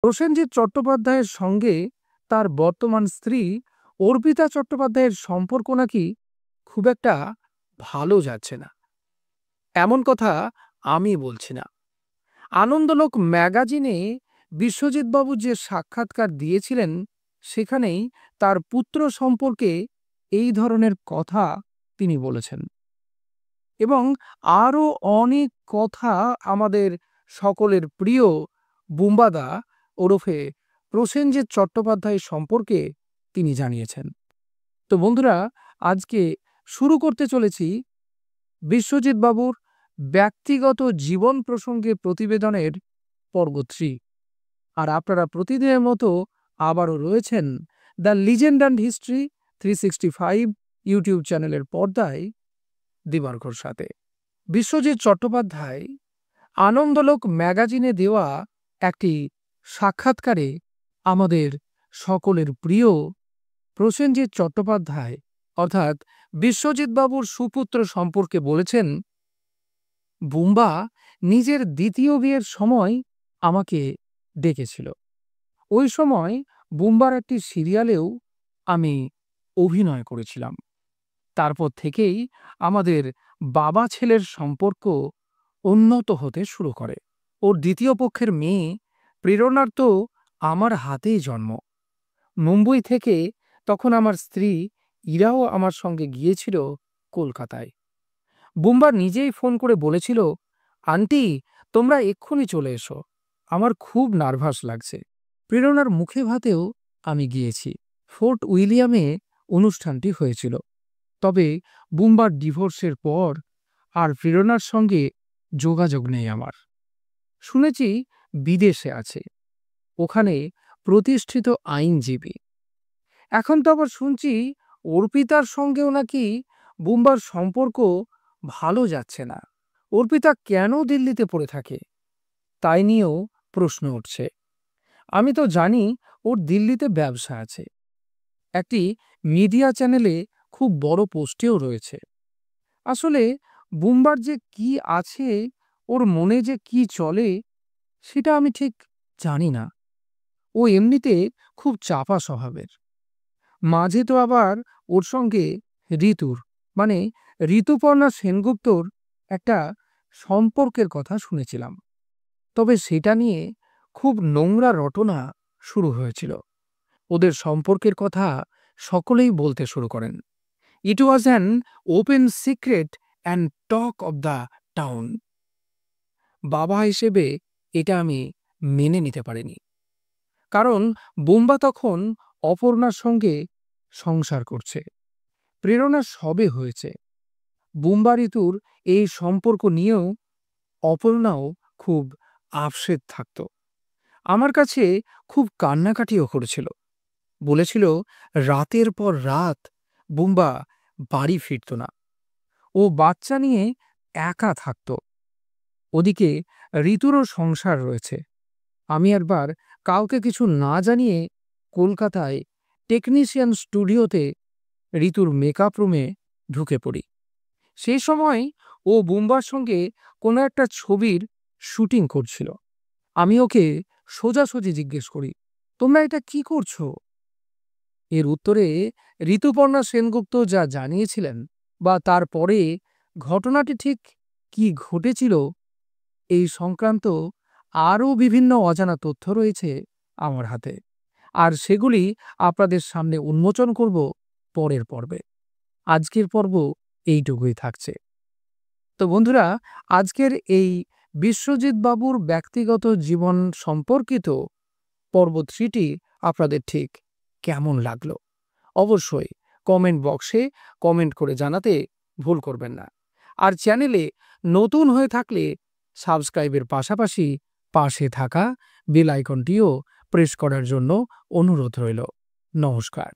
প্রসেনজিৎ চট্টোপাধ্যায়ের সঙ্গে তার বর্তমান স্ত্রী অর্পিতা চট্টোপাধ্যায়ের সম্পর্ক নাকি খুব একটা ভালো যাচ্ছে না। এমন কথা আমি বলছি না। আনন্দলোক ম্যাগাজিনে বিশ্বজিৎবাবু যে সাক্ষাৎকার দিয়েছিলেন সেখানেই তার পুত্র সম্পর্কে এই ধরনের কথা তিনি বলেছেন এবং আরও অনেক কথা আমাদের সকলের প্রিয় বুম্বাদা ওরফে প্রসেনজিৎ চট্টোপাধ্যায় সম্পর্কে তিনি জানিয়েছেন। তো বন্ধুরা, আজকে শুরু করতে চলেছি বিশ্বজিৎবাবুর ব্যক্তিগত জীবন প্রসঙ্গে প্রতিবেদনের পর্ব 3। আর আপনারা প্রতিদিনের মতো আবারও রয়েছেন the legend and history 365 YouTube চ্যানেলের পর্দায় দিবাকর সাথে। বিশ্বজিৎ চট্টোপাধ্যায় আনন্দলোক ম্যাগাজিনে দেওয়া একটি সাক্ষাৎকারে আমাদের সকলের প্রিয় প্রসেনজিৎ চট্টোপাধ্যায় অর্থাৎ বিশ্বজিৎবাবুর সুপুত্র সম্পর্কে বলেছেন, বুম্বা নিজের দ্বিতীয় বিয়ের সময় আমাকে ডেকেছিল। ওই সময় বুম্বার একটি সিরিয়ালেও আমি অভিনয় করেছিলাম। তারপর থেকেই আমাদের বাবা ছেলের সম্পর্ক উন্নত হতে শুরু করে। ওর দ্বিতীয় পক্ষের মেয়ে প্রেরণার তো আমার হাতেই জন্ম। মুম্বই থেকে তখন আমার স্ত্রী ইরাও আমার সঙ্গে গিয়েছিল কলকাতায়। বুম্বার নিজেই ফোন করে বলেছিল, আন্টি তোমরা এক্ষুনি চলে এসো, আমার খুব নার্ভাস লাগছে। প্রেরণার মুখে ভাতেও আমি গিয়েছি। ফোর্ট উইলিয়ামে অনুষ্ঠানটি হয়েছিল। তবে বুম্বার ডিভোর্সের পর আর প্রেরণার সঙ্গে যোগাযোগ নেই আমার। শুনেছি বিদেশে আছে, ওখানে প্রতিষ্ঠিত আইনজীবী। এখন তো আবার শুনছি অর্পিতার সঙ্গেও নাকি বুম্বার সম্পর্ক ভালো যাচ্ছে না। অর্পিতা কেন দিল্লিতে পড়ে থাকে তাই নিয়েও প্রশ্ন উঠছে। আমি তো জানি ওর দিল্লিতে ব্যবসা আছে, একটি মিডিয়া চ্যানেলে খুব বড় পোস্টেও রয়েছে। আসলে বুম্বার যে কি আছে, ওর মনে যে কি চলে, সেটা আমি ঠিক জানি না। ও এমনিতে খুব চাপা স্বভাবের। মাঝে তো আবার ওর সঙ্গে ঋতুর মানে ঋতুপর্ণা সেনগুপ্তর একটা সম্পর্কের কথা শুনেছিলাম। তবে সেটা নিয়ে খুব নোংরা রটনা শুরু হয়েছিল। ওদের সম্পর্কের কথা সকলেই বলতে শুরু করেন। It was an open secret and talk of the town. বাবা হিসেবে এটা আমি মেনে নিতে পারিনি, কারণ বুম্বা তখন অপর্ণার সঙ্গে সংসার করছে। প্রেরণা সবে হয়েছে। বুম্বা ঋতুর এই সম্পর্ক নিয়েও অপর্ণাও খুব আপসেট থাকত। আমার কাছে খুব কান্নাকাটিও করেছিল। বলেছিল রাতের পর রাত বুম্বা বাড়ি ফিরত না, ও বাচ্চা নিয়ে একা থাকত। ওদিকে ঋতুরও সংসার রয়েছে। আমি একবার কাউকে কিছু না জানিয়ে কলকাতায় টেকনিশিয়ান স্টুডিওতে ঋতুর মেকআপ রুমে ঢুকে পড়ি। সেই সময় ও বুম্বার সঙ্গে কোনো একটা ছবির শুটিং করছিল। আমি ওকে সোজাসুজি জিজ্ঞেস করি, তোমরা এটা কি করছো? এর উত্তরে ঋতুপর্ণা সেনগুপ্ত যা জানিয়েছিলেন বা তারপরে ঘটনাটি ঠিক কি ঘটেছিল এই সংক্রান্ত আরও বিভিন্ন অজানা তথ্য রয়েছে আমার হাতে, আর সেগুলি আপনাদের সামনে উন্মোচন করব পরের পর্বে। আজকের পর্ব এইটুকুই থাকছে। তো বন্ধুরা, আজকের এই বিশ্বজিৎ বাবুর ব্যক্তিগত জীবন সম্পর্কিত পর্ব 3টি আপনাদের ঠিক কেমন লাগলো অবশ্যই কমেন্ট বক্সে কমেন্ট করে জানাতে ভুল করবেন না। আর চ্যানেলে নতুন হয়ে থাকলে সাবস্ক্রাইবের পাশাপাশি পাশে থাকা বেল আইকনটিও প্রেস করার জন্য অনুরোধ রইল। নমস্কার।